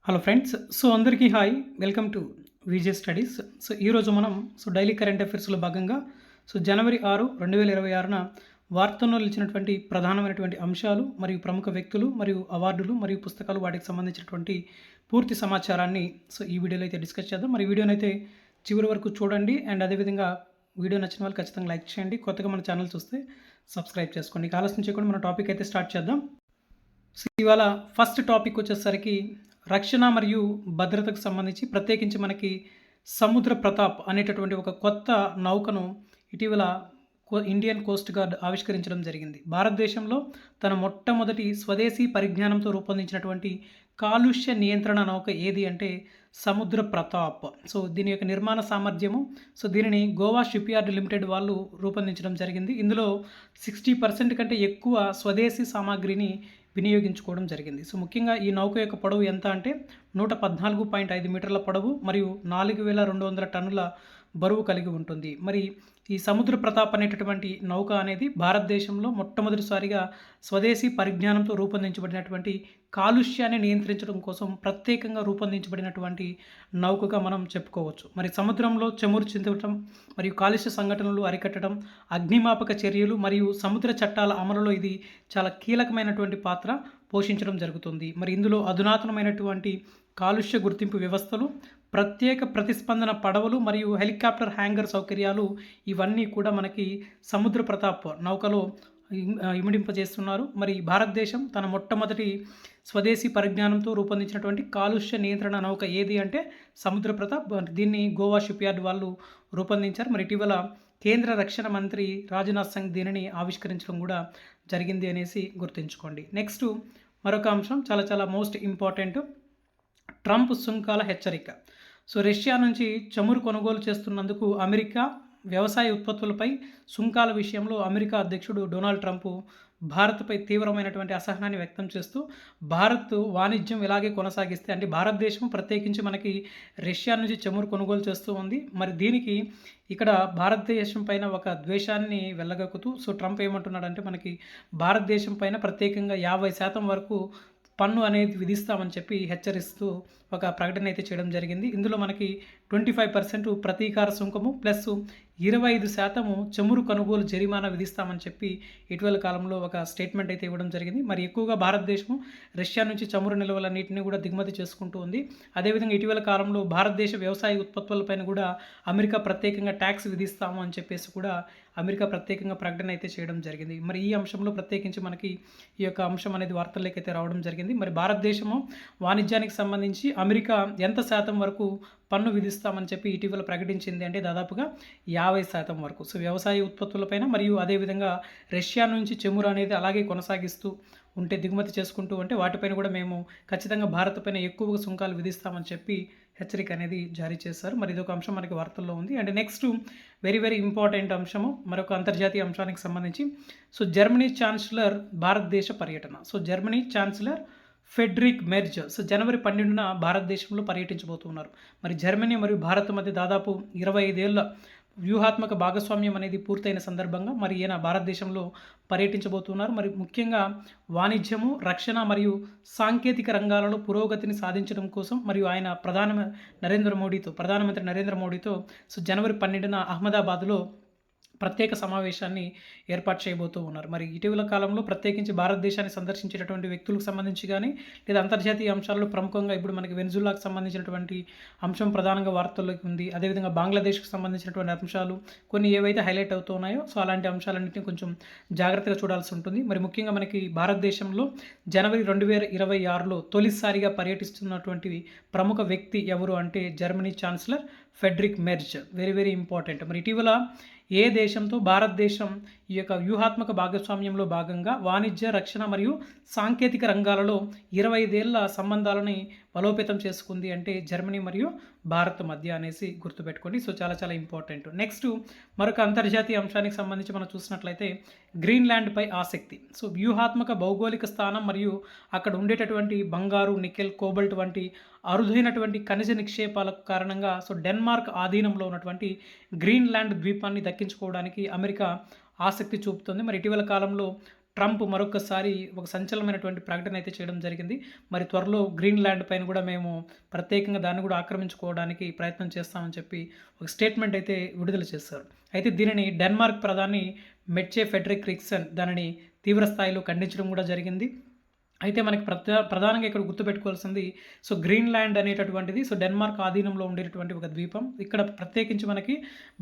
Hello friends. అందరికీ hi. Welcome to VJ studies. ఈరోజు మనం డైలీ కరెంట్ అఫైర్స్‌లో భాగంగా జనవరి 6, 2026న వార్తల్లో నిలిచినటువంటి ప్రధానమైనటువంటి అంశాలు మరియు ప్రముఖ వ్యక్తులు మరియు అవార్డులు మరియు పుస్తకాలు వాటికి సంబంధించినటువంటి పూర్తి సమాచారాన్ని ఈ వీడియోలో అయితే డిస్కస్ చేద్దాం. మరి వీడియోనైతే చివరి వరకు చూడండి. అండ్ అదేవిధంగా వీడియో నచ్చిన వాళ్ళు ఖచ్చితంగా లైక్ చేయండి. కొత్తగా మన ఛానల్ చూస్తే సబ్స్క్రైబ్ చేసుకోండి. ఆలస్యం చేయకుండా మన టాపిక్ అయితే స్టార్ట్ చేద్దాం. ఇవాళ ఫస్ట్ టాపిక్ వచ్చేసరికి రక్షణ మరియు భద్రతకు సంబంధించి ప్రత్యేకించి మనకి సముద్ర ప్రతాప్ అనేటటువంటి ఒక కొత్త నౌకను ఇటీవల ఇండియన్ కోస్ట్ గార్డ్ ఆవిష్కరించడం జరిగింది. భారతదేశంలో తన మొట్టమొదటి స్వదేశీ పరిజ్ఞానంతో రూపొందించినటువంటి కాలుష్య నియంత్రణ నౌక ఏది అంటే సముద్ర ప్రతాప్. దీని యొక్క నిర్మాణ సామర్థ్యము దీనిని గోవా షిప్ యార్డ్ లిమిటెడ్ వాళ్ళు రూపొందించడం జరిగింది. ఇందులో 60% కంటే ఎక్కువ స్వదేశీ సామాగ్రిని వినియోగించుకోవడం జరిగింది. ముఖ్యంగా ఈ నౌక యొక్క పొడవు ఎంత అంటే 114.5 మీటర్ల పొడవు మరియు 4200 టన్నుల బరువు కలిగి ఉంటుంది. మరి ఈ సముద్ర ప్రతాప్ అనేటటువంటి నౌక అనేది భారతదేశంలో మొట్టమొదటిసారిగా స్వదేశీ పరిజ్ఞానంతో రూపొందించబడినటువంటి కాలుష్యాన్ని నియంత్రించడం కోసం ప్రత్యేకంగా రూపొందించబడినటువంటి నౌకగా మనం చెప్పుకోవచ్చు. మరి సముద్రంలో చమురు చిందటం మరియు కాలుష్య సంఘటనలు అరికట్టడం, అగ్నిమాపక చర్యలు మరియు సముద్ర చట్టాల అమలులో ఇది చాలా కీలకమైనటువంటి పాత్ర పోషించడం జరుగుతుంది. మరి ఇందులో అధునాతనమైనటువంటి కాలుష్య గుర్తింపు వ్యవస్థలు, ప్రత్యేక ప్రతిస్పందన పడవలు మరియు హెలికాప్టర్ హ్యాంగర్ సౌకర్యాలు ఇవన్నీ కూడా మనకి సముద్ర ప్రతాప్ నౌకలో ఇమిడింపజేస్తున్నారు. మరి భారతదేశం తన మొట్టమొదటి స్వదేశీ పరిజ్ఞానంతో రూపొందించినటువంటి కాలుష్య నియంత్రణ నౌక ఏది అంటే సముద్ర ప్రతాప్. దీన్ని గోవా షిప్ యార్డ్ వాళ్ళు రూపొందించారు. మరి ఇటీవల కేంద్ర రక్షణ మంత్రి రాజ్నాథ్ సింగ్ దీనిని ఆవిష్కరించడం కూడా జరిగింది అనేసి గుర్తుంచుకోండి. నెక్స్ట్ మరొక అంశం చాలా మోస్ట్ ఇంపార్టెంట్. ట్రంప్ సుంకాల హెచ్చరిక. రష్యా నుంచి చమురు కొనుగోలు చేస్తున్నందుకు అమెరికా వ్యవసాయ ఉత్పత్తులపై సుంకాల విషయంలో అమెరికా అధ్యక్షుడు డొనాల్డ్ ట్రంప్ భారత్పై తీవ్రమైనటువంటి అసహనాన్ని వ్యక్తం చేస్తూ భారత్ వాణిజ్యం ఇలాగే కొనసాగిస్తే అంటే భారతదేశం ప్రత్యేకించి మనకి రష్యా నుంచి చమురు కొనుగోలు చేస్తూ ఉంది. మరి దీనికి ఇక్కడ భారతదేశం పైన ఒక ద్వేషాన్ని వెళ్ళగక్కుతూ ట్రంప్ ఏమంటున్నాడంటే మనకి భారతదేశం పైన ప్రత్యేకంగా 50% వరకు పన్ను అనేది విధిస్తామని చెప్పి హెచ్చరిస్తూ ఒక ప్రకటన అయితే చేయడం జరిగింది. ఇందులో మనకి 25% ప్రతీకార సుంకము ప్లస్ 25% చమురు కొనుగోలు జరిమానా విధిస్తామని చెప్పి ఇటీవల కాలంలో ఒక స్టేట్మెంట్ అయితే ఇవ్వడం జరిగింది. మరి ఎక్కువగా భారతదేశం రష్యా నుంచి చమురు నిల్వలన్నింటినీ కూడా దిగుమతి చేసుకుంటూ ఉంది. అదేవిధంగా ఇటీవల కాలంలో భారతదేశ వ్యవసాయ ఉత్పత్తులపైన కూడా అమెరికా ప్రత్యేకంగా ట్యాక్స్ విధిస్తాము అని చెప్పేసి కూడా అమెరికా ప్రత్యేకంగా ప్రకటన అయితే చేయడం జరిగింది. మరి ఈ అంశంలో ప్రత్యేకించి మనకి ఈ యొక్క అంశం అనేది వార్తల్లోకి అయితే రావడం జరిగింది. మరి భారతదేశము వాణిజ్యానికి సంబంధించి అమెరికా ఎంత శాతం వరకు పన్ను విధిస్తామని చెప్పి ఇటీవల ప్రకటించింది అంటే దాదాపుగా 50% వరకు. వ్యవసాయ ఉత్పత్తులపైన మరియు అదేవిధంగా రష్యా నుంచి చమురు అనేది అలాగే కొనసాగిస్తూ ఉంటే దిగుమతి చేసుకుంటూ ఉంటే వాటిపైన కూడా మేము ఖచ్చితంగా భారత్ పైన ఎక్కువగా సుంకాలు విధిస్తామని చెప్పి హెచ్చరిక అనేది జారీ చేశారు. మరి ఇదొక అంశం మనకి వార్తల్లో ఉంది. అండ్ నెక్స్ట్ వెరీ ఇంపార్టెంట్ అంశము మరొక అంతర్జాతీయ అంశానికి సంబంధించి జర్మనీ ఛాన్సలర్ భారతదేశ పర్యటన. జర్మనీ ఛాన్సలర్ ఫెడ్రిక్ మెర్జ్ జనవరి 12న భారతదేశంలో పర్యటించబోతున్నారు. మరి జర్మనీ మరియు భారత్ మధ్య దాదాపు 25 ఏళ్ల వ్యూహాత్మక భాగస్వామ్యం అనేది పూర్తయిన సందర్భంగా మరి ఈయన భారతదేశంలో పర్యటించబోతున్నారు. మరి ముఖ్యంగా వాణిజ్యము, రక్షణ మరియు సాంకేతిక రంగాలలో పురోగతిని సాధించడం కోసం మరియు ఆయన ప్రధానమంత్రి నరేంద్ర మోడీతో జనవరి 12న అహ్మదాబాద్లో ప్రత్యేక సమావేశాన్ని ఏర్పాటు చేయబోతూ ఉన్నారు. మరి ఇటీవల కాలంలో ప్రత్యేకించి భారతదేశాన్ని సందర్శించేటటువంటి వ్యక్తులకు సంబంధించి కానీ లేదా అంతర్జాతీయ అంశాల్లో ప్రముఖంగా ఇప్పుడు మనకి వెనిజులాకు సంబంధించినటువంటి అంశం ప్రధానంగా వార్తల్లోకి ఉంది. అదేవిధంగా బంగ్లాదేశ్కి సంబంధించినటువంటి అంశాలు కొన్ని ఏవైతే హైలైట్ అవుతున్నాయో అలాంటి అంశాలన్నింటినీ కొంచెం జాగ్రత్తగా చూడాల్సి ఉంటుంది. మరి ముఖ్యంగా మనకి భారతదేశంలో జనవరి 2026లో తొలిసారిగా పర్యటిస్తున్నటువంటి ప్రముఖ వ్యక్తి ఎవరు అంటే Germany chancellor Friedrich Merz. Very important. మరి ఇటీవల ఏ దేశంతో భారతదేశం ఈ యొక్క వ్యూహాత్మక భాగస్వామ్యంలో భాగంగా వాణిజ్య, రక్షణ మరియు సాంకేతిక రంగాలలో 25 ఏళ్ల సంబంధాలని బలోపేతం చేసుకుంది అంటే జర్మనీ మరియు భారత్ మధ్య అనేసి గుర్తుపెట్టుకోండి. చాలా ఇంపార్టెంట్. నెక్స్ట్ మరొక అంతర్జాతీయ అంశానికి సంబంధించి మనం చూసినట్లయితే గ్రీన్లాండ్పై ఆసక్తి. వ్యూహాత్మక భౌగోళిక స్థానం మరియు అక్కడ ఉండేటటువంటి బంగారు, నికెల్, కోబల్ట్ వంటి అరుదైనటువంటి ఖనిజ నిక్షేపాల కారణంగా డెన్మార్క్ ఆధీనంలో ఉన్నటువంటి గ్రీన్లాండ్ ద్వీపాన్ని దక్కించుకోవడానికి అమెరికా ఆసక్తి చూపుతుంది. మరి ఇటీవల కాలంలో ట్రంప్ మరొకసారి ఒక సంచలనమైనటువంటి ప్రకటన అయితే చేయడం జరిగింది. మరి త్వరలో గ్రీన్‌లాండ్ పైన కూడా మేము ప్రత్యేకంగా దాన్ని కూడా ఆక్రమించుకోవడానికి ప్రయత్నం చేస్తామని చెప్పి ఒక స్టేట్మెంట్ అయితే విడుదల చేశారు. అయితే దీనిని డెన్మార్క్ ప్రధాని మెట్చే ఫెడరిక్ దానిని తీవ్ర స్థాయిలో ఖండించడం కూడా జరిగింది. అయితే మనకి ప్రధానంగా ఇక్కడ గుర్తుపెట్టుకోవాల్సింది గ్రీన్‌లాండ్ అనేటటువంటిది డెన్మార్క్ ఆధీనంలో ఉండేటటువంటి ఒక ద్వీపం. ఇక్కడ ప్రత్యేకించి మనకి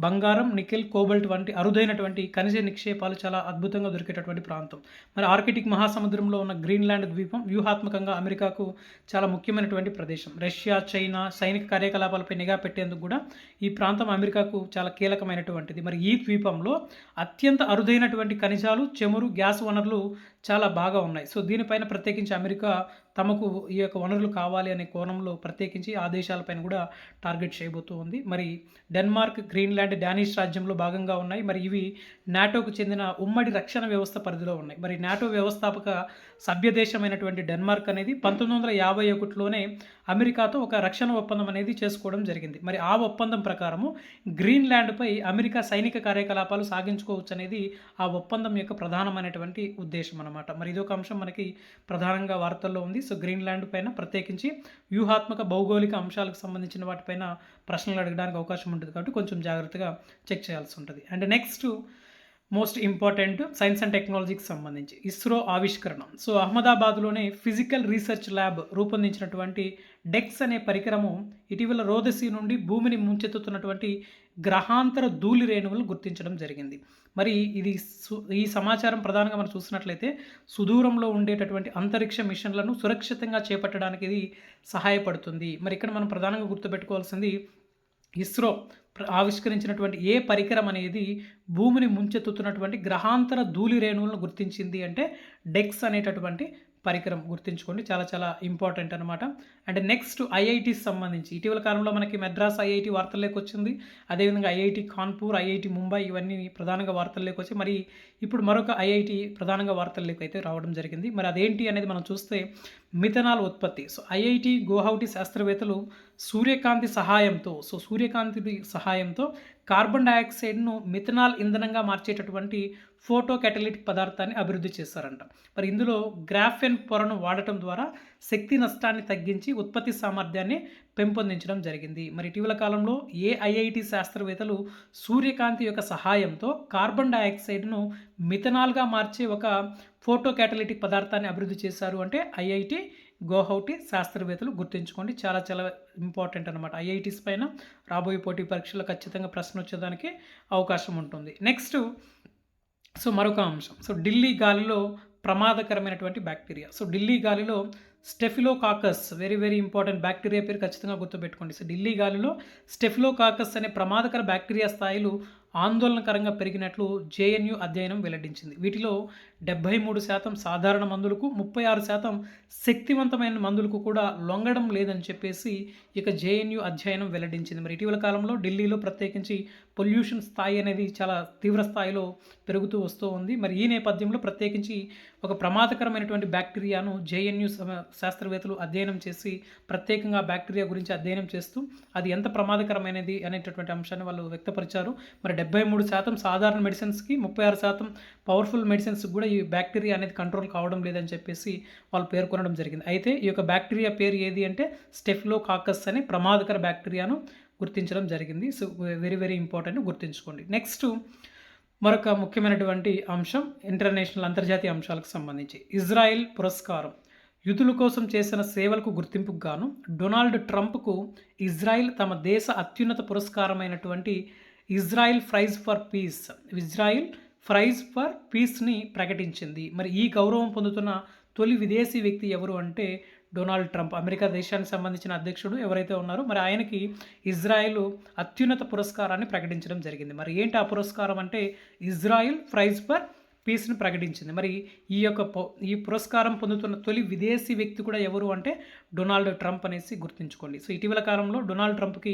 బంగారం, నికెల్, కోబాల్ట్ వంటి అరుదైనటువంటి ఖనిజ నిక్షేపాలు చాలా అద్భుతంగా దొరికేటటువంటి ప్రాంతం. మరి ఆర్కిటిక్ మహాసముద్రంలో ఉన్న గ్రీన్‌లాండ్ ద్వీపం వ్యూహాత్మకంగా అమెరికాకు చాలా ముఖ్యమైనటువంటి ప్రదేశం. రష్యా, చైనా సైనిక కార్యకలాపాలపై నిఘా పెట్టేందుకు కూడా ఈ ప్రాంతం అమెరికాకు చాలా కీలకమైనటువంటిది. మరి ఈ ద్వీపంలో అత్యంత అరుదైనటువంటి ఖనిజాలు, చమురు, గ్యాస్ వనరులు చాలా బాగా ఉన్నాయి. దీనిపైన ప్రత్యేకించి అమెరికా తమకు ఈ యొక్క వనరులు కావాలి అనే కోణంలో ప్రత్యేకించి ఆ దేశాలపైన కూడా టార్గెట్ చేయబోతూ ఉంది. మరి డెన్మార్క్, గ్రీన్‌లాండ్ డానిష్ రాజ్యంలో భాగంగా ఉన్నాయి. మరి ఇవి నాటోకు చెందిన ఉమ్మడి రక్షణ వ్యవస్థ పరిధిలో ఉన్నాయి. మరి నాటో వ్యవస్థాపక సభ్య దేశమైనటువంటి డెన్మార్క్ అనేది 1951లోనే అమెరికాతో ఒక రక్షణ ఒప్పందం అనేది చేసుకోవడం జరిగింది. మరి ఆ ఒప్పందం ప్రకారము గ్రీన్‌లాండ్‌పై అమెరికా సైనిక కార్యకలాపాలు సాగించుకోవచ్చు అనేది ఆ ఒప్పందం యొక్క ప్రధానమైనటువంటి ఉద్దేశం అన్నమాట. మరి ఇదొక అంశం మనకి ప్రధానంగా వార్తల్లో ఉంది. గ్రీన్‌లాండ్ పైన ప్రత్యేకించి వ్యూహాత్మక భౌగోళిక అంశాలకు సంబంధించిన వాటిపైన ప్రశ్నలు అడగడానికి అవకాశం ఉంటుంది కాబట్టి కొంచెం జాగ్రత్తగా చెక్ చేయాల్సి ఉంటుంది. And next most important science and టెక్నాలజీకి సంబంధించి ఇస్రో ఆవిష్కరణ. అహ్మదాబాద్లోనే ఫిజికల్ రీసెర్చ్ ల్యాబ్ రూపొందించినటువంటి డెక్స్ అనే పరికరము ఇటీవల రోదసీ నుండి భూమిని ముంచెత్తుతున్నటువంటి గ్రహాంతర ధూళి రేణువులను గుర్తించడం జరిగింది. మరి ఈ సమాచారం ప్రధానంగా మనం చూసినట్లయితే సుదూరంలో ఉండేటటువంటి అంతరిక్ష మిషన్లను సురక్షితంగా చేపట్టడానికి ఇది సహాయపడుతుంది. మరి ఇక్కడ మనం ప్రధానంగా గుర్తుపెట్టుకోవాల్సింది ఇస్రో ఆవిష్కరించినటువంటి ఏ పరికరం అనేది భూమిని ముంచెత్తుతున్నటువంటి గ్రహాంతర ధూళి రేణువులను గుర్తించింది అంటే డెక్స్ అనేటటువంటి పరికరం గుర్తుంచుకోండి. చాలా చాలా ఇంపార్టెంట్ అనమాట. అండ్ నెక్స్ట్ ఐఐటీకి సంబంధించి ఇటీవల కాలంలో మనకి మెడ్రాస్ ఐఐటీ వార్తల్లోకి వచ్చింది. అదేవిధంగా ఐఐటీ కాన్పూర్, ఐఐటీ ముంబై ఇవన్నీ ప్రధానంగా వార్తల్లోకి వచ్చి మరి ఇప్పుడు మరొక ఐఐటీ ప్రధానంగా వార్తల్లోకి అయితే రావడం జరిగింది. మరి అదేంటి అనేది మనం చూస్తే మిథనాల్ ఉత్పత్తి. ఐఐటీ గౌహటి శాస్త్రవేత్తలు సూర్యకాంతి సహాయంతో కార్బన్ డయాక్సైడ్ను మిథనాల్ ఇంధనంగా మార్చేటటువంటి ఫోటో క్యాటలిటిక్ పదార్థాన్ని అభివృద్ధి చేశారంట. మరి ఇందులో గ్రాఫెన్ పొరను వాడటం ద్వారా శక్తి నష్టాన్ని తగ్గించి ఉత్పత్తి సామర్థ్యాన్ని పెంపొందించడం జరిగింది. మరి ఇటీవల కాలంలో ఐఐటి శాస్త్రవేత్తలు సూర్యకాంతి యొక్క సహాయంతో కార్బన్ డయాక్సైడ్ను మిథనాల్గా మార్చే ఒక ఫోటో క్యాటలిటిక్ పదార్థాన్ని అభివృద్ధి చేశారు అంటే ఐఐటి గౌహటి శాస్త్రవేత్తలు గుర్తుంచుకోండి. చాలా చాలా ఇంపార్టెంట్ అనమాట. ఐఐటీస్ పైన రాబోయే పోటీ పరీక్షల్లో ఖచ్చితంగా ప్రశ్న వచ్చేదానికి అవకాశం ఉంటుంది. నెక్స్ట్ మరొక అంశం ఢిల్లీ గాలిలో ప్రమాదకరమైనటువంటి బ్యాక్టీరియా. ఢిల్లీ గాలిలో Staphylococcus very very important bacteria పేరు ఖచ్చితంగా గుర్తుపెట్టుకోండి. ఢిల్లీ గాలిలో స్టెఫిలోకాకస్ అనే ప్రమాదకర బ్యాక్టీరియా స్థాయిలు ఆందోళనకరంగా పెరిగినట్లు జేఎన్యూ అధ్యయనం వెల్లడించింది. వీటిలో 73% సాధారణ మందులకు, 36% శక్తివంతమైన మందులకు కూడా లొంగడం లేదని చెప్పేసి ఇక జేఎన్యూ అధ్యయనం వెల్లడించింది. మరి ఇటీవల కాలంలో ఢిల్లీలో ప్రత్యేకించి పొల్యూషన్ స్థాయి అనేది చాలా తీవ్ర స్థాయిలో పెరుగుతూ వస్తూ ఉంది. మరి ఈ నేపథ్యంలో ప్రత్యేకించి ఒక ప్రమాదకరమైనటువంటి బ్యాక్టీరియాను జేఎన్యూ శాస్త్రవేత్తలు అధ్యయనం చేసి ప్రత్యేకంగా బ్యాక్టీరియా గురించి అధ్యయనం చేస్తూ అది ఎంత ప్రమాదకరమైనది అనేటటువంటి అంశాన్ని వాళ్ళు వ్యక్తపరిచారు. మరి 73% సాధారణ మెడిసిన్స్కి, 36% పవర్ఫుల్ మెడిసిన్స్కి కూడా ఈ బ్యాక్టీరియా అనేది కంట్రోల్ కావడం లేదని చెప్పేసి వాళ్ళు పేర్కొనడం జరిగింది. అయితే ఈ యొక్క బ్యాక్టీరియా పేరు ఏది అంటే స్టెఫిలోకాకస్ అనే ప్రమాదకర బ్యాక్టీరియాను గుర్తించడం జరిగింది. వెరీ వెరీ ఇంపార్టెంట్ గుర్తుంచుకోండి. నెక్స్ట్ మరొక ముఖ్యమైనటువంటి అంశం ఇంటర్నేషనల్ అంతర్జాతీయ అంశాలకు సంబంధించి ఇజ్రాయెల్ పురస్కారం. యుద్ధుల కోసం చేసిన సేవలకు గుర్తింపుకు గాను డొనాల్డ్ ట్రంప్కు ఇజ్రాయెల్ తమ దేశ అత్యున్నత పురస్కారమైనటువంటి ఇజ్రాయెల్ ప్రైజ్ ఫర్ పీస్ని ప్రకటించింది. మరి ఈ గౌరవం పొందుతున్న తొలి విదేశీ వ్యక్తి ఎవరు అంటే డొనాల్డ్ ట్రంప్, అమెరికా దేశానికి సంబంధించిన అధ్యక్షుడు ఎవరైతే ఉన్నారో మరి ఆయనకి ఇజ్రాయెల్ అత్యున్నత పురస్కారాన్ని ప్రకటించడం జరిగింది. మరి ఏంటి ఆ పురస్కారం అంటే ఇజ్రాయెల్ ప్రైజ్ ఫర్ పీస్ని ప్రకటించింది. మరి ఈ పురస్కారం పొందుతున్న తొలి విదేశీ వ్యక్తి కూడా ఎవరు అంటే డొనాల్డ్ ట్రంప్ అనేసి గుర్తుంచుకోండి. ఇటీవల కాలంలో డొనాల్డ్ ట్రంప్కి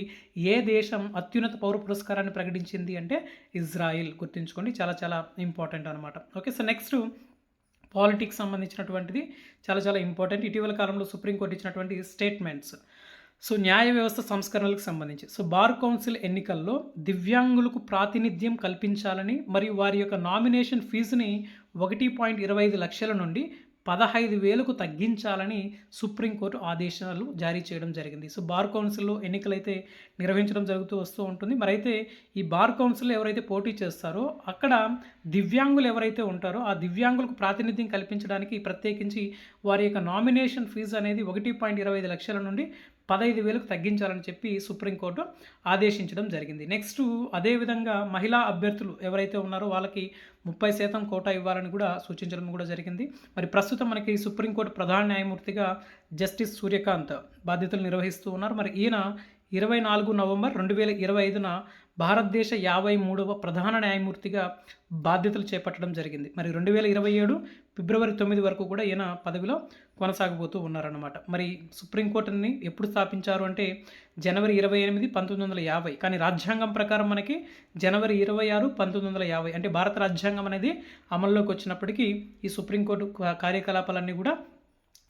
ఏ దేశం అత్యున్నత పౌర పురస్కారాన్ని ప్రకటించింది అంటే ఇజ్రాయిల్. గుర్తుంచుకోండి, చాలా చాలా ఇంపార్టెంట్ అనమాట. ఓకే, నెక్స్ట్ పాలిటిక్స్ సంబంధించినటువంటిది చాలా చాలా ఇంపార్టెంట్. ఇటీవల కాలంలో సుప్రీంకోర్టు ఇచ్చినటువంటి స్టేట్మెంట్స్. న్యాయ వ్యవస్థ సంస్కరణలకు సంబంధించి బార్ కౌన్సిల్ ఎన్నికల్లో దివ్యాంగులకు ప్రాతినిధ్యం కల్పించాలని మరియు వారి యొక్క నామినేషన్ ఫీజుని 1.25 లక్షల నుండి 15,000కు తగ్గించాలని సుప్రీంకోర్టు ఆదేశాలు జారీ చేయడం జరిగింది. సో బార్ కౌన్సిల్లో ఎన్నికలైతే నిర్వహించడం జరుగుతూ వస్తూ ఉంటుంది. మరైతే ఈ బార్ కౌన్సిల్లో ఎవరైతే పోటీ చేస్తారో అక్కడ దివ్యాంగులు ఎవరైతే ఉంటారో ఆ దివ్యాంగులకు ప్రాతినిధ్యం కల్పించడానికి ప్రత్యేకించి వారి యొక్క నామినేషన్ ఫీజు అనేది 1.25 లక్షల నుండి 15,000కు తగ్గించాలని చెప్పి సుప్రీంకోర్టు ఆదేశించడం జరిగింది. నెక్స్ట్ అదేవిధంగా మహిళా అభ్యర్థులు ఎవరైతే ఉన్నారో వాళ్ళకి 30% కోటా ఇవ్వాలని కూడా సూచించడం కూడా జరిగింది. మరి ప్రస్తుతం మనకి సుప్రీంకోర్టు ప్రధాన న్యాయమూర్తిగా జస్టిస్ సూర్యకాంత్ బాధ్యతలు నిర్వహిస్తూ ఉన్నారు. మరి ఈయన 24 నవంబర్ 2025న భారతదేశ 53వ ప్రధాన న్యాయమూర్తిగా బాధ్యతలు చేపట్టడం జరిగింది. మరి 2027 ఫిబ్రవరి 9 వరకు కూడా ఈయన పదవిలో కొనసాగబోతూ ఉన్నారన్నమాట. మరి సుప్రీంకోర్టుని ఎప్పుడు స్థాపించారు అంటే జనవరి 28, 1950. కానీ రాజ్యాంగం ప్రకారం మనకి జనవరి 26, 1950 అంటే భారత రాజ్యాంగం అనేది అమల్లోకి వచ్చినప్పటికీ ఈ సుప్రీంకోర్టు కార్యకలాపాలన్నీ కూడా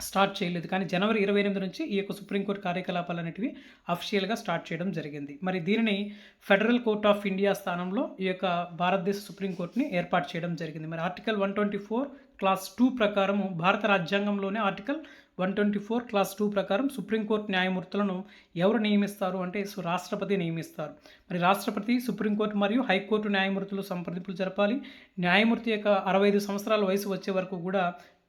స్టార్ట్ చేయలేదు. కానీ జనవరి 28 నుంచి ఈ యొక్క సుప్రీంకోర్టు కార్యకలాపాలు అనేటివి అఫీషియల్గా స్టార్ట్ చేయడం జరిగింది. మరి దీనిని ఫెడరల్ కోర్ట్ ఆఫ్ ఇండియా స్థానంలో ఈ యొక్క భారతదేశ సుప్రీంకోర్టుని ఏర్పాటు చేయడం జరిగింది. మరి ఆర్టికల్ 124 క్లాస్ 2 ప్రకారము భారత రాజ్యాంగంలోనే ఆర్టికల్ 124 క్లాస్ 2 ప్రకారం సుప్రీంకోర్టు న్యాయమూర్తులను ఎవరు నియమిస్తారు అంటే రాష్ట్రపతి నియమిస్తారు. మరి రాష్ట్రపతి సుప్రీంకోర్టు మరియు హైకోర్టు న్యాయమూర్తులు సంప్రదింపులు జరపాలి. న్యాయమూర్తి యొక్క 65 సంవత్సరాల వయసు వచ్చే వరకు కూడా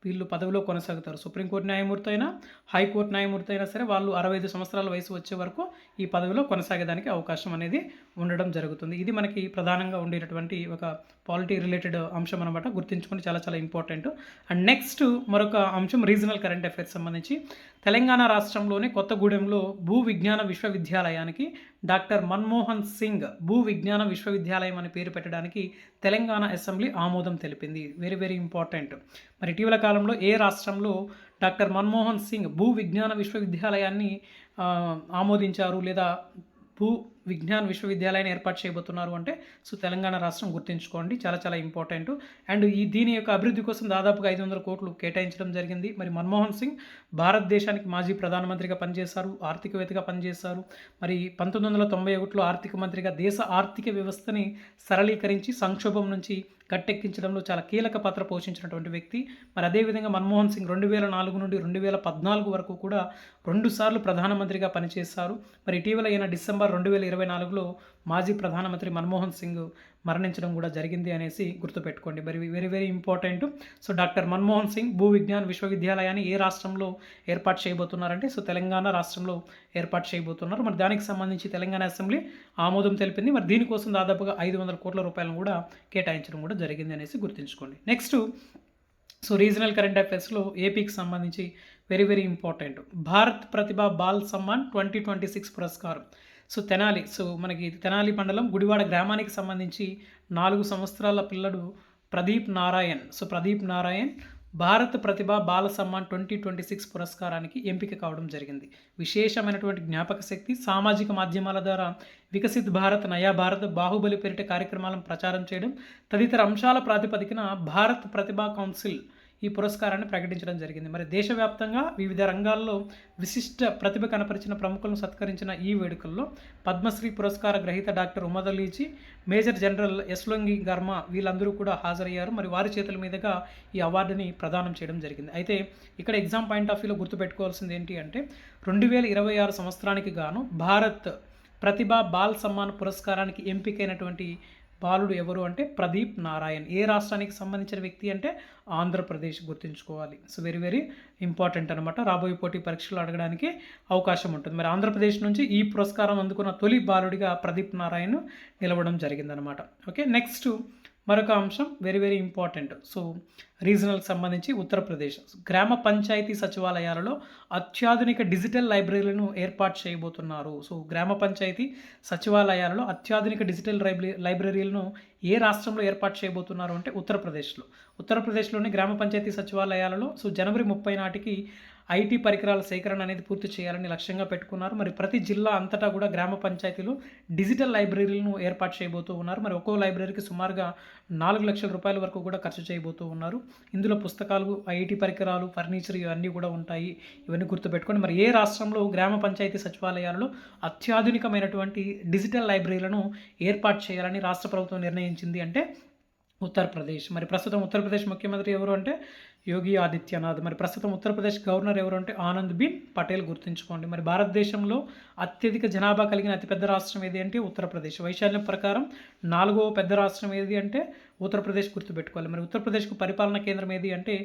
వీళ్ళు పదవిలో కొనసాగుతారు. సుప్రీంకోర్టు న్యాయమూర్తి అయినా హైకోర్టు న్యాయమూర్తి అయినా సరే వాళ్ళు 65 సంవత్సరాల వయసు వచ్చే వరకు ఈ పదవిలో కొనసాగేదానికి అవకాశం అనేది ఉండడం జరుగుతుంది. ఇది మనకి ప్రధానంగా ఉండేటటువంటి ఒక పాలిటీ రిలేటెడ్ అంశం అనమాట. గుర్తుంచుకొని చాలా చాలా ఇంపార్టెంట్. అండ్ నెక్స్ట్ మరొక అంశం రీజనల్ కరెంట్ అఫైర్స్ సంబంధించి తెలంగాణ రాష్ట్రంలోని కొత్తగూడెంలో భూ విజ్ఞాన విశ్వవిద్యాలయానికి డాక్టర్ మన్మోహన్ సింగ్ భూ విజ్ఞాన విశ్వవిద్యాలయం అని పేరు పెట్టడానికి తెలంగాణ అసెంబ్లీ ఆమోదం తెలిపింది. Very very important. మరి ఇటీవల కాలంలో ఏ రాష్ట్రంలో డాక్టర్ మన్మోహన్ సింగ్ భూ విజ్ఞాన విశ్వవిద్యాలయాన్ని ఆమోదించారు లేదా భూ విజ్ఞాన విశ్వవిద్యాలయాన్ని ఏర్పాటు చేయబోతున్నారు అంటే తెలంగాణ రాష్ట్రం గుర్తుంచుకోండి, చాలా చాలా ఇంపార్టెంట్. అండ్ దీని యొక్క అభివృద్ధి కోసం దాదాపుగా 500 కోట్లు కేటాయించడం జరిగింది. మరి మన్మోహన్ సింగ్ భారతదేశానికి మాజీ ప్రధానమంత్రిగా పనిచేశారు, ఆర్థికవేత్తగా పనిచేశారు. మరి 1991లో ఆర్థిక మంత్రిగా దేశ ఆర్థిక వ్యవస్థని సరళీకరించి సంక్షోభం నుంచి గట్టెక్కించడంలో చాలా కీలక పాత్ర పోషించినటువంటి వ్యక్తి. మరి అదేవిధంగా మన్మోహన్ సింగ్ 2004 నుండి 2014 వరకు కూడా 2 సార్లు ప్రధానమంత్రిగా పనిచేశారు. మరి ఇటీవల ఈయన డిసెంబర్ 2024లో మాజీ ప్రధానమంత్రి మన్మోహన్ సింగ్ మరణించడం కూడా జరిగింది అనేసి గుర్తుపెట్టుకోండి. మరి very very important. Doctor Manmohan Singh భూ విజ్ఞాన విశ్వవిద్యాలయాన్ని ఏ రాష్ట్రంలో ఏర్పాటు చేయబోతున్నారంటే తెలంగాణ రాష్ట్రంలో ఏర్పాటు చేయబోతున్నారు. మరి దానికి సంబంధించి తెలంగాణ అసెంబ్లీ ఆమోదం తెలిపింది. మరి దీనికోసం దాదాపుగా 500 కోట్ల రూపాయలను కూడా కేటాయించడం కూడా జరిగింది అనేసి గుర్తుంచుకోండి. నెక్స్ట్ రీజనల్ కరెంట్ అఫైర్స్లో ఏపీకి సంబంధించి వెరీ వెరీ ఇంపార్టెంట్. భారత్ ప్రతిభా బాల్ సమ్మాన్ 2026 పురస్కారం తెనాలి మనకి తెనాలి మండలం గుడివాడ గ్రామానికి సంబంధించి 4 సంవత్సరాల పిల్లడు ప్రదీప్ నారాయణ్ భారత్ ప్రతిభా బాల సమ్మాన్ 2026 పురస్కారానికి ఎంపిక కావడం జరిగింది. విశేషమైనటువంటి జ్ఞాపక శక్తి, సామాజిక మాధ్యమాల ద్వారా వికసిత్ భారత్, నయా భారత్, బాహుబలి పేరిట కార్యక్రమాలను ప్రచారం చేయడం తదితర అంశాల ప్రాతిపదికన భారత్ ప్రతిభా కౌన్సిల్ ఈ పురస్కారాన్ని ప్రకటించడం జరిగింది. మరి దేశవ్యాప్తంగా వివిధ రంగాల్లో విశిష్ట ప్రతిభ కనపరిచిన ప్రముఖులను సత్కరించిన ఈ వేడుకల్లో పద్మశ్రీ పురస్కార గ్రహీత డాక్టర్ ఉమద్ అలీజీ, మేజర్ జనరల్ యశ్వంగి గర్మ వీళ్ళందరూ కూడా హాజరయ్యారు. మరి వారి చేతుల మీదుగా ఈ అవార్డుని ప్రదానం చేయడం జరిగింది. అయితే ఇక్కడ ఎగ్జామ్ పాయింట్ ఆఫ్ వ్యూలో గుర్తుపెట్టుకోవాల్సింది ఏంటి అంటే 2026 సంవత్సరానికి గాను భారత్ ప్రతిభా బాల్ సమ్మాన్ పురస్కారానికి ఎంపికైనటువంటి బాలుడు ఎవరు అంటే ప్రదీప్ నారాయణ్. ఏ రాష్ట్రానికి సంబంధించిన వ్యక్తి అంటే ఆంధ్రప్రదేశ్, గుర్తుంచుకోవాలి. వెరీ వెరీ ఇంపార్టెంట్ అనమాట. రాబోయే పోటీ పరీక్షలు అడగడానికి అవకాశం ఉంటుంది. మరి ఆంధ్రప్రదేశ్ నుంచి ఈ పురస్కారం అందుకున్న తొలి బాలుడిగా ప్రదీప్ నారాయణ్ నిలవడం జరిగిందనమాట. ఓకే, నెక్స్ట్ మరొక అంశం వెరీ వెరీ ఇంపార్టెంట్. రీజనల్కి సంబంధించి ఉత్తరప్రదేశ్ గ్రామ పంచాయతీ సచివాలయాలలో అత్యాధునిక డిజిటల్ లైబ్రరీలను ఏర్పాటు చేయబోతున్నారు. గ్రామ పంచాయతీ సచివాలయాలలో అత్యాధునిక డిజిటల్ లైబ్రరీలను ఏ రాష్ట్రంలో ఏర్పాటు చేయబోతున్నారు అంటే ఉత్తరప్రదేశ్లోని గ్రామ పంచాయతీ సచివాలయాలలో జనవరి 30 నాటికి ఐటీ పరికరాల సేకరణ అనేది పూర్తి చేయాలని లక్ష్యంగా పెట్టుకున్నారు. మరి ప్రతి జిల్లా అంతటా కూడా గ్రామ పంచాయతీలు డిజిటల్ లైబ్రరీలను ఏర్పాటు చేయబోతూ ఉన్నారు. మరి ఒక్కో లైబ్రరీకి సుమారుగా 4 లక్షల రూపాయల వరకు కూడా ఖర్చు చేయబోతూ ఉన్నారు. ఇందులో పుస్తకాలు, ఐటీ పరికరాలు, ఫర్నిచర్ ఇవన్నీ కూడా ఉంటాయి. ఇవన్నీ గుర్తుపెట్టుకోండి. మరి ఏ రాష్ట్రంలో గ్రామ పంచాయతీ సచివాలయాలలో అత్యాధునికమైనటువంటి డిజిటల్ లైబ్రరీలను ఏర్పాటు చేయాలని రాష్ట్ర ప్రభుత్వం నిర్ణయించింది అంటే ఉత్తరప్రదేశ్. మరి ప్రస్తుతం ఉత్తరప్రదేశ్ ముఖ్యమంత్రి ఎవరు అంటే యోగి ఆదిత్యనాథ్. మరి ప్రస్తుతం ఉత్తరప్రదేశ్ గవర్నర్ ఎవరు అంటే ఆనంద్ పటేల్ గుర్తుంచుకోండి. మరి భారతదేశంలో అత్యధిక జనాభా కలిగిన అతిపెద్ద రాష్ట్రం ఏది అంటే ఉత్తరప్రదేశ్. వైశాల్యం ప్రకారం 4వ పెద్ద రాష్ట్రం ఏది అంటే ఉత్తరప్రదేశ్ గుర్తుపెట్టుకోవాలి. మరి ఉత్తరప్రదేశ్కు పరిపాలనా కేంద్రం ఏది అంటే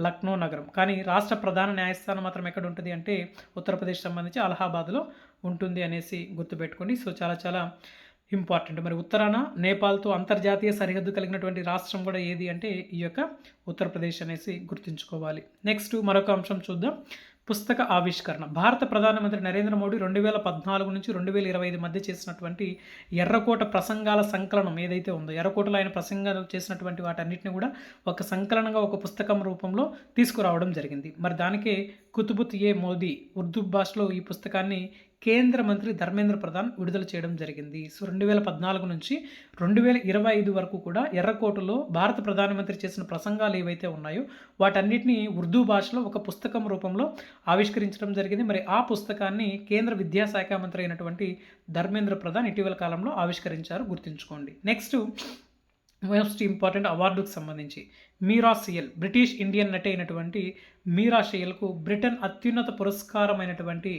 లక్నో నగరం. కానీ రాష్ట్ర ప్రధాన న్యాయస్థానం మాత్రం ఎక్కడ ఉంటుంది అంటే ఉత్తరప్రదేశ్ సంబంధించి అలహాబాద్లో ఉంటుంది అనేసి గుర్తుపెట్టుకోండి. సో చాలా చాలా ఇంపార్టెంట్. మరి ఉత్తరాన నేపాల్తో అంతర్జాతీయ సరిహద్దు కలిగినటువంటి రాష్ట్రం కూడా ఏది అంటే ఈ యొక్క ఉత్తరప్రదేశ్ అనేసి గుర్తుంచుకోవాలి. నెక్స్ట్ మరొక అంశం చూద్దాం. పుస్తక ఆవిష్కరణ. భారత ప్రధానమంత్రి నరేంద్ర మోడీ 2014 నుంచి 2025 మధ్య చేసినటువంటి ఎర్రకోట ప్రసంగాల సంకలనం ఏదైతే ఉందో, ఎర్రకోటలో ఆయన ప్రసంగాలు చేసినటువంటి వాటన్నిటిని కూడా ఒక సంకలనంగా ఒక పుస్తకం రూపంలో తీసుకురావడం జరిగింది. మరి దానికే కుతుబుత్ ఏ మోదీ ఉర్దూ భాషలో ఈ పుస్తకాన్ని కేంద్ర మంత్రి ధర్మేంద్ర ప్రధాన్ విడుదల చేయడం జరిగింది. సో 2014 నుంచి 2025 వరకు కూడా ఎర్రకోటలో భారత ప్రధానమంత్రి చేసిన ప్రసంగాలు ఏవైతే ఉన్నాయో వాటన్నిటిని ఉర్దూ భాషలో ఒక పుస్తకం రూపంలో ఆవిష్కరించడం జరిగింది. మరి ఆ పుస్తకాన్ని కేంద్ర విద్యాశాఖ మంత్రి అయినటువంటి ధర్మేంద్ర ప్రధాన్ ఇటీవల కాలంలో ఆవిష్కరించారు, గుర్తుంచుకోండి. నెక్స్ట్ మోస్ట్ ఇంపార్టెంట్ అవార్డుకు సంబంధించి మీరా సియల్, బ్రిటిష్ ఇండియన్ నటి అయినటువంటి మీరా సియల్కు బ్రిటన్ అత్యున్నత పురస్కారమైనటువంటి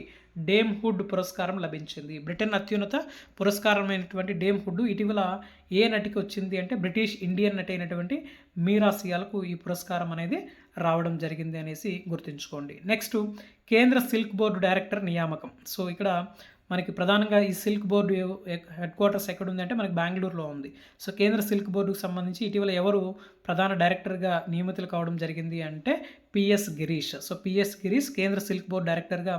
డేమ్ హుడ్ పురస్కారం లభించింది. బ్రిటన్ అత్యున్నత పురస్కారమైనటువంటి డేమ్ హుడ్ ఇటీవల ఏ నటికి వచ్చింది అంటే బ్రిటిష్ ఇండియన్ నటి అయినటువంటి మీరా సియాల్కు ఈ పురస్కారం అనేది రావడం జరిగింది అనేసి గుర్తుంచుకోండి. నెక్స్ట్ కేంద్ర సిల్క్ బోర్డు డైరెక్టర్ నియామకం. సో ఇక్కడ మనకి ప్రధానంగా ఈ సిల్క్ బోర్డు హెడ్ క్వార్టర్స్ ఎక్కడ ఉంది అంటే మనకి బెంగళూరులో ఉంది. సో కేంద్ర సిల్క్ బోర్డుకు సంబంధించి ఇటీవల ఎవరు ప్రధాన డైరెక్టర్గా నియమితులు కావడం జరిగింది అంటే PS Girish. So PS Girish కేంద్ర సిల్క్ బోర్డు డైరెక్టర్గా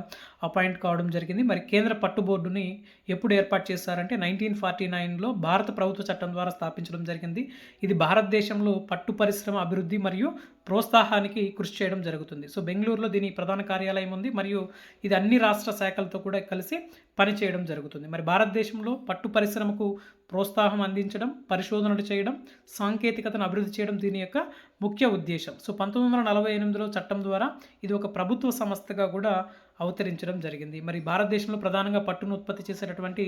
అపాయింట్ కావడం జరిగింది. మరి కేంద్ర పట్టు బోర్డుని ఎప్పుడు ఏర్పాటు చేశారంటే 1949లో భారత ప్రభుత్వ చట్టం ద్వారా స్థాపించడం జరిగింది. ఇది భారతదేశంలో పట్టు పరిశ్రమ అభివృద్ధి మరియు ప్రోత్సాహానికి కృషి చేయడం జరుగుతుంది. సో బెంగళూరులో దీని ప్రధాన కార్యాలయం ఉంది మరియు ఇది అన్ని రాష్ట్ర శాఖలతో కూడా కలిసి పనిచేయడం జరుగుతుంది. మరి భారతదేశంలో పట్టు పరిశ్రమకు ప్రోత్సాహం అందించడం, పరిశోధనలు చేయడం, సాంకేతికతను అభివృద్ధి చేయడం దీని యొక్క ముఖ్య ఉద్దేశం. సో 1948లో చట్టం ద్వారా ఇది ఒక ప్రభుత్వ సంస్థగా కూడా అవతరించడం జరిగింది. మరి భారతదేశంలో ప్రధానంగా పట్టును ఉత్పత్తి చేసేటటువంటి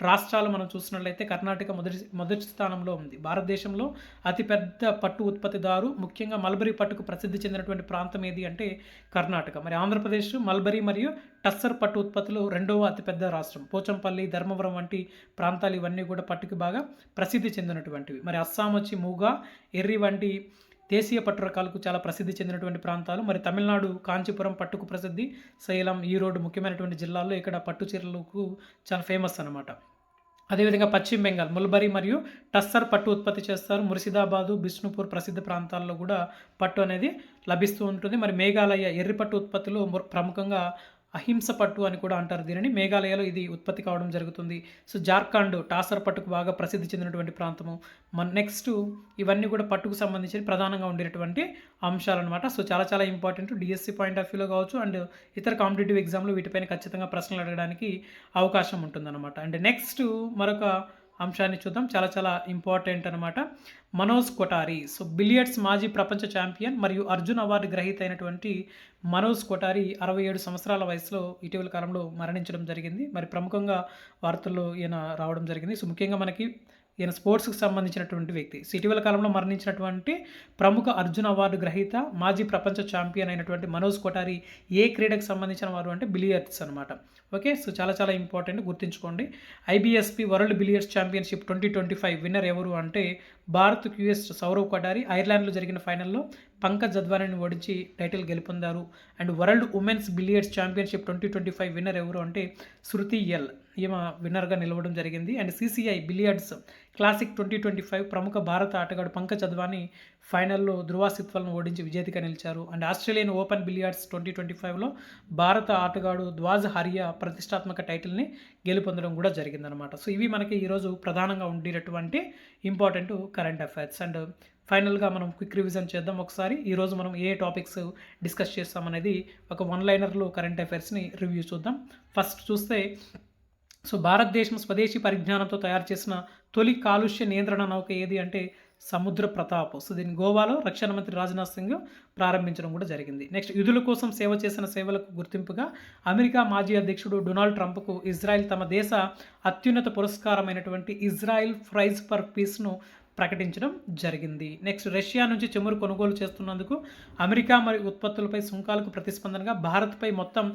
రాష్ట్రాలు మనం చూసినట్లయితే కర్ణాటక మొదటి స్థానంలో ఉంది. భారతదేశంలో అతిపెద్ద పట్టు ఉత్పత్తిదారు ముఖ్యంగా మల్బరీ పట్టుకు ప్రసిద్ధి చెందినటువంటి ప్రాంతం ఏది అంటే కర్ణాటక. మరి ఆంధ్రప్రదేశ్ మల్బరీ మరియు టస్సర్ పట్టు ఉత్పత్తిలో 2వ అతిపెద్ద రాష్ట్రం. పోచంపల్లి, ధర్మవరం వంటి ప్రాంతాలు ఇవన్నీ కూడా పట్టుకు బాగా ప్రసిద్ధి చెందినటువంటివి. మరి అస్సాం వచ్చి మూగా, ఎర్రి వంటి దేశీయ పట్టు రకాలకు చాలా ప్రసిద్ధి చెందినటువంటి ప్రాంతాలు. మరి తమిళనాడు కాంచీపురం పట్టుకు ప్రసిద్ధి, సేలం, ఈరోడ్ ముఖ్యమైనటువంటి జిల్లాల్లో ఇక్కడ పట్టు చీరలకు చాలా ఫేమస్ అనమాట. అదేవిధంగా పశ్చిమ బెంగాల్ ముల్బరీ మరియు టస్సర్ పట్టు ఉత్పత్తి చేస్తారు. ముర్షిదాబాదు, బిష్ణుపూర్ ప్రసిద్ధ ప్రాంతాల్లో కూడా పట్టు అనేది లభిస్తూ ఉంటుంది. మరి మేఘాలయ ఎర్రి పట్టు ఉత్పత్తిలో ప్రముఖంగా అహింస పట్టు అని కూడా అంటారు దీనిని. మేఘాలయలో ఇది ఉత్పత్తి కావడం జరుగుతుంది. సో జార్ఖండ్ టాసర్ పట్టుకు బాగా ప్రసిద్ధి చెందినటువంటి ప్రాంతము. నెక్స్ట్ ఇవన్నీ కూడా పట్టుకు సంబంధించి ప్రధానంగా ఉండేటువంటి అంశాలు అనమాట. సో చాలా చాలా ఇంపార్టెంట్ డిఎస్సి పాయింట్ ఆఫ్ వ్యూలో కావచ్చు అండ్ ఇతర కాంపిటేటివ్ ఎగ్జామ్లో వీటిపైన ఖచ్చితంగా ప్రశ్నలు అడగడానికి అవకాశం ఉంటుందన్నమాట. అండ్ నెక్స్ట్ మరొక అంశాన్ని చూద్దాం, చాలా చాలా ఇంపార్టెంట్ అనమాట. మనోజ్ కొఠారి. సో బిలియర్డ్స్ మాజీ ప్రపంచ ఛాంపియన్ మరియు అర్జున్ అవార్డు గ్రహీత అయినటువంటి మనోజ్ కొఠారి 67 సంవత్సరాల వయసులో ఇటీవల కాలంలో మరణించడం జరిగింది. మరి ప్రముఖంగా వార్తల్లో ఈయన రావడం జరిగింది. సో ముఖ్యంగా మనకి ఈయన స్పోర్ట్స్కి సంబంధించినటువంటి వ్యక్తి. సో ఇటీవల కాలంలో మరణించినటువంటి ప్రముఖ అర్జున్ అవార్డు గ్రహీత మాజీ ప్రపంచ ఛాంపియన్ అయినటువంటి మనోజ్ కొఠారి ఏ క్రీడకు సంబంధించిన వారు అంటే బిలియర్డ్స్ అనమాట. ఓకే, సో చాలా చాలా ఇంపార్టెంట్, గుర్తుంచుకోండి. ఐబిఎస్పి వరల్డ్ బిలియర్డ్స్ ఛాంపియన్షిప్ 2025 విన్నర్ ఎవరు అంటే భారత్ క్యూఎస్ సౌరవ్ కొఠారి ఐర్లాండ్లో జరిగిన ఫైనల్లో పంకజ్ అద్వానీని ఓడించి టైటిల్ గెలుపొందారు. And world women's billiards championship 2025 winner ఎవరు అంటే శృతి ఎల్, ఈమె విన్నర్గా నిలవడం జరిగింది. అండ్ సిసిఐ బిలియర్డ్స్ క్లాసిక్ 2025 ప్రముఖ భారత ఆటగాడు పంకజ్ అద్వానీ ఫైనల్లో ధృవ సిత్వాల్ను ఓడించి విజేతగా నిలిచారు. అండ్ ఆస్ట్రేలియన్ ఓపెన్ బిలియర్డ్స్ 2025లో భారత ఆటగాడు ధ్వాజ్ హరియా ప్రతిష్టాత్మక టైటిల్ని గెలుపొందడం కూడా జరిగిందనమాట. సో ఇవి మనకి ఈరోజు ప్రధానంగా ఉండేటటువంటి ఇంపార్టెంట్ కరెంట్ అఫైర్స్. అండ్ ఫైనల్గా మనం క్విక్ రివిజన్ చేద్దాం ఒకసారి. ఈరోజు మనం ఏ టాపిక్స్ డిస్కస్ చేస్తామనేది ఒక వన్ లైనర్లో కరెంట్ అఫైర్స్ని రివ్యూ చూద్దాం. ఫస్ట్ చూస్తే సో భారతదేశం స్వదేశీ పరిజ్ఞానంతో తయారు చేసిన తొలి కాలుష్య నియంత్రణ నౌక ఏది అంటే సముద్ర ప్రతాప్. సో దీన్ని గోవాలో రక్షణ మంత్రి రాజ్నాథ్ సింగ్ ప్రారంభించడం కూడా జరిగింది. నెక్స్ట్ యుధుల కోసం సేవ చేసిన సేవలకు గుర్తింపుగా అమెరికా మాజీ అధ్యక్షుడు డొనాల్డ్ ట్రంప్కు ఇజ్రాయెల్ తమ దేశ అత్యున్నత పురస్కారమైనటువంటి ఇజ్రాయెల్ ప్రైజ్ ఫర్ పీస్ను ప్రకటించడం జరిగింది. నెక్స్ట్ రష్యా నుంచి చమురు కొనుగోలు చేస్తున్నందుకు అమెరికా మరియు ఉత్పత్తులపై సుంకాలకు ప్రతిస్పందనగా భారత్పై మొత్తం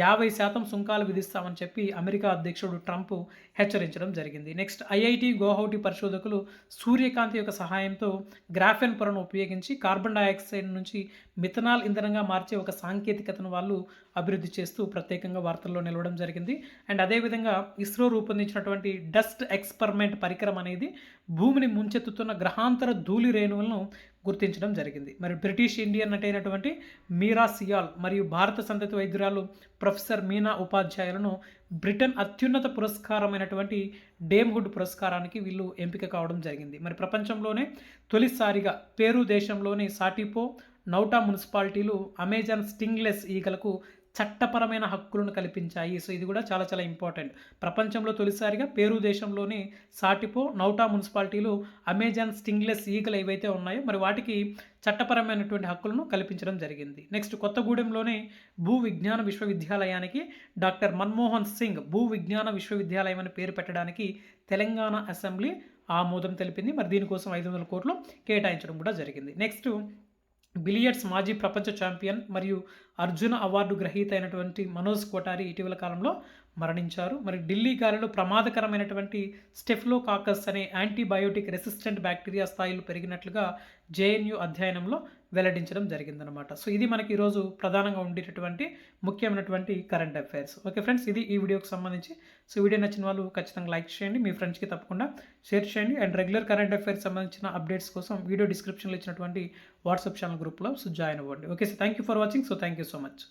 50% సుంకాలు విధిస్తామని చెప్పి అమెరికా అధ్యక్షుడు ట్రంప్ హెచ్చరించడం జరిగింది. నెక్స్ట్ ఐఐటి గౌహటి పరిశోధకులు సూర్యకాంతి యొక్క సహాయంతో గ్రాఫెన్ పొరను ఉపయోగించి కార్బన్ డయాక్సైడ్ నుంచి మిథనాల్ ఇంధనంగా మార్చే ఒక సాంకేతికతను వాళ్ళు అభివృద్ధి చేస్తూ ప్రత్యేకంగా వార్తల్లో నిలవడం జరిగింది. అండ్ అదేవిధంగా ఇస్రో రూపొందించినటువంటి డస్ట్ ఎక్స్పెరిమెంట్ పరికరం అనేది భూమిని ముంచెత్తుతున్న గ్రహాంతర ధూళి రేణువులను గుర్తించడం జరిగింది. మరి బ్రిటిష్ ఇండియన్ నటైనటువంటి మీరా సియాల్ మరియు భారత సంతతి వైద్యురాలు ప్రొఫెసర్ మీనా ఉపాధ్యాయులను బ్రిటన్ అత్యున్నత పురస్కారమైనటువంటి డేమ్హుడ్ పురస్కారానికి వీళ్ళు ఎంపిక కావడం జరిగింది. మరి ప్రపంచంలోనే తొలిసారిగా పేరు దేశంలోని సాటిపో నౌటా మున్సిపాలిటీలు అమెజాన్ స్టింగ్లెస్ ఈగలకు చట్టపరమైన హక్కులను కల్పించాయి. సో ఇది కూడా చాలా చాలా ఇంపార్టెంట్. ప్రపంచంలో తొలిసారిగా పేరు దేశంలోని సాటిపో నౌటా మున్సిపాలిటీలు అమెజాన్ స్టింగ్లెస్ ఈగలు ఏవైతే ఉన్నాయో మరి వాటికి చట్టపరమైనటువంటి హక్కులను కల్పించడం జరిగింది. నెక్స్ట్ కొత్తగూడెంలోనే భూ విజ్ఞాన విశ్వవిద్యాలయానికి డాక్టర్ మన్మోహన్ సింగ్ భూ విజ్ఞాన విశ్వవిద్యాలయం అని పేరు పెట్టడానికి తెలంగాణ అసెంబ్లీ ఆమోదం తెలిపింది. మరి దీనికోసం 500 కోట్లు కేటాయించడం కూడా జరిగింది. నెక్స్ట్ బిలియర్డ్స్ మాజీ ప్రపంచ ఛాంపియన్ మరియు అర్జున అవార్డు గ్రహీత అయినటువంటి మనోజ్ కోటారి ఇటీవల కాలంలో మరణించారు. మరి ఢిల్లీ గాలిలో ప్రమాదకరమైనటువంటి స్టెఫ్లోకాకస్ అనే యాంటీబయోటిక్ రెసిస్టెంట్ బ్యాక్టీరియా స్థాయిలు పెరిగినట్లుగా జేఎన్యూ అధ్యయనంలో వెల్లడించడం జరిగిందనమాట. సో ఇది మనకి ఈరోజు ప్రధానంగా ఉండేటటువంటి ముఖ్యమైనటువంటి కరెంట్ అఫైర్స్. ఓకే ఫ్రెండ్స్, ఇది ఈ వీడియోకి సంబంధించి. సో వీడియో నచ్చిన వాళ్ళు ఖచ్చితంగా లైక్ చేయండి, మీ ఫ్రెండ్స్కి తప్పకుండా షేర్ చేయండి. అండ్ రెగ్యులర్ కరెంట్ అఫైర్స్ సంబంధించిన అప్డేట్స్ కోసం వీడియో డిస్క్రిప్షన్లో ఇచ్చినటువంటి వాట్సాప్ ఛానల్ గ్రూప్లో జాయిన్ అవ్వండి. Okay, so thank you for watching. So thank you so much.